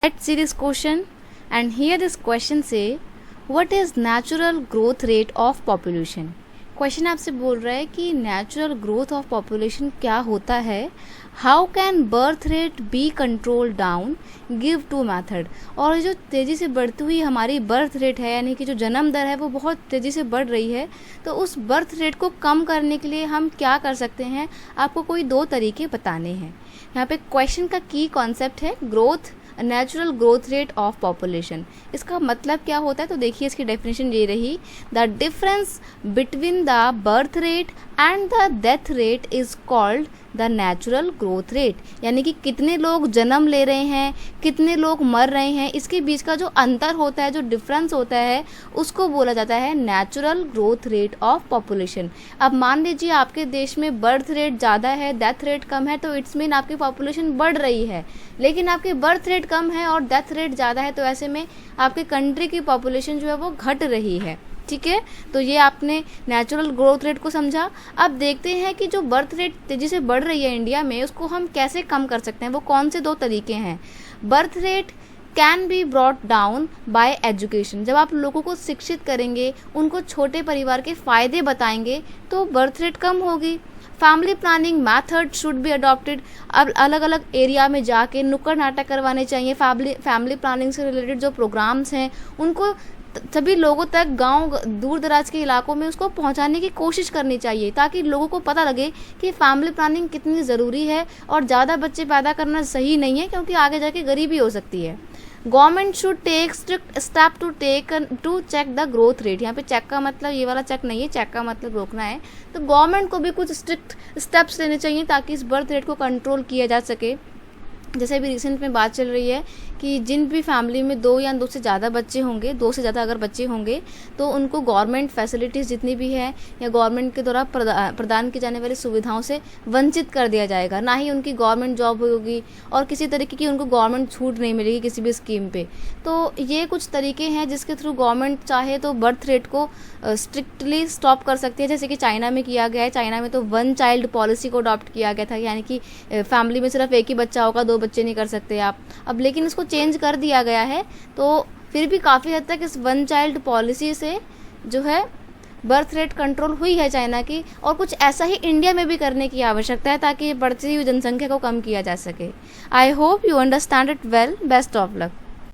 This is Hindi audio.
Let's see this question, and here this question say what is natural growth rate of population. Question आपसे बोल रहा है कि नेचुरल ग्रोथ ऑफ पॉपुलेशन क्या होता है, how can birth rate be control down, give to method. और जो तेज़ी से बढ़ती हुई हमारी बर्थ रेट है, यानी कि जो जन्म दर है वो बहुत तेज़ी से बढ़ रही है, तो उस बर्थ रेट को कम करने के लिए हम क्या कर सकते हैं, आपको कोई 2 तरीके बताने हैं. यहाँ पे क्वेश्चन का की कॉन्सेप्ट है growth, natural growth rate of population. इसका मतलब क्या होता है, तो देखिए इसकी डेफिनेशन ये रही, the difference between the birth rate and the death rate is called the natural growth rate. यानी कि कितने लोग जन्म ले रहे हैं, कितने लोग मर रहे हैं, इसके बीच का जो अंतर होता है, जो डिफरेंस होता है, उसको बोला जाता है natural growth rate of population. अब मान लीजिए आपके देश में बर्थ रेट ज़्यादा है, डेथ रेट कम है, तो इट्स मीन आपकी पॉपुलेशन बढ़ रही है. लेकिन आपकी बर्थ रेट कम है और डेथ रेट ज़्यादा है, तो ऐसे में आपके कंट्री की पॉपुलेशन जो है वो घट रही है. ठीक है, तो ये आपने नेचुरल ग्रोथ रेट को समझा. अब देखते हैं कि जो बर्थ रेट तेज़ी से बढ़ रही है इंडिया में, उसको हम कैसे कम कर सकते हैं. वो कौन से 2 तरीके हैं. Birth rate can be brought down by education. जब आप लोगों को शिक्षित करेंगे, उनको छोटे परिवार के फ़ायदे बताएंगे, तो बर्थ रेट कम होगी. Family planning method should be adopted. अब अलग अलग एरिया में जाके नुक्कड़ नाटक करवाने चाहिए. फैमिली प्लानिंग से रिलेटेड जो प्रोग्राम्स हैं उनको सभी लोगों तक, गांव दूर दराज के इलाकों में उसको पहुंचाने की कोशिश करनी चाहिए, ताकि लोगों को पता लगे कि फैमिली प्लानिंग कितनी ज़रूरी है और ज़्यादा बच्चे पैदा करना सही नहीं है, क्योंकि आगे जाके गरीबी हो सकती है. Government should take strict step to check the growth rate. यहाँ पे चेक का मतलब ये वाला चेक नहीं है, चेक का मतलब रोकना है. तो गवर्नमेंट को भी कुछ स्ट्रिक्ट स्टेप्स लेने चाहिए ताकि इस बर्थ रेट को कंट्रोल किया जा सके. जैसे अभी रिसेंट में बात चल रही है कि जिन भी फैमिली में 2 या 2 से ज़्यादा बच्चे होंगे, 2 से ज़्यादा अगर बच्चे होंगे, तो उनको गवर्नमेंट फैसिलिटीज़ जितनी भी है या गवर्नमेंट के द्वारा प्रदान की जाने वाली सुविधाओं से वंचित कर दिया जाएगा. ना ही उनकी गवर्नमेंट जॉब होगी और किसी तरीके की उनको गवर्नमेंट छूट नहीं मिलेगी किसी भी स्कीम पे. तो ये कुछ तरीके हैं जिसके थ्रू गवर्नमेंट चाहे तो बर्थ रेट को स्ट्रिक्टली स्टॉप कर सकती है, जैसे कि चाइना में किया गया है. चाइना में तो 1 चाइल्ड पॉलिसी को अडॉप्ट किया गया था, यानी कि फैमिली में सिर्फ एक ही बच्चा होगा, 2 बच्चे नहीं कर सकते आप. अब लेकिन इसको चेंज कर दिया गया है, तो फिर भी काफ़ी हद तक इस 1 चाइल्ड पॉलिसी से जो है बर्थ रेट कंट्रोल हुई है चाइना की. और कुछ ऐसा ही इंडिया में भी करने की आवश्यकता है ताकि बढ़ती हुई जनसंख्या को कम किया जा सके. I hope you understand it well. Best of luck.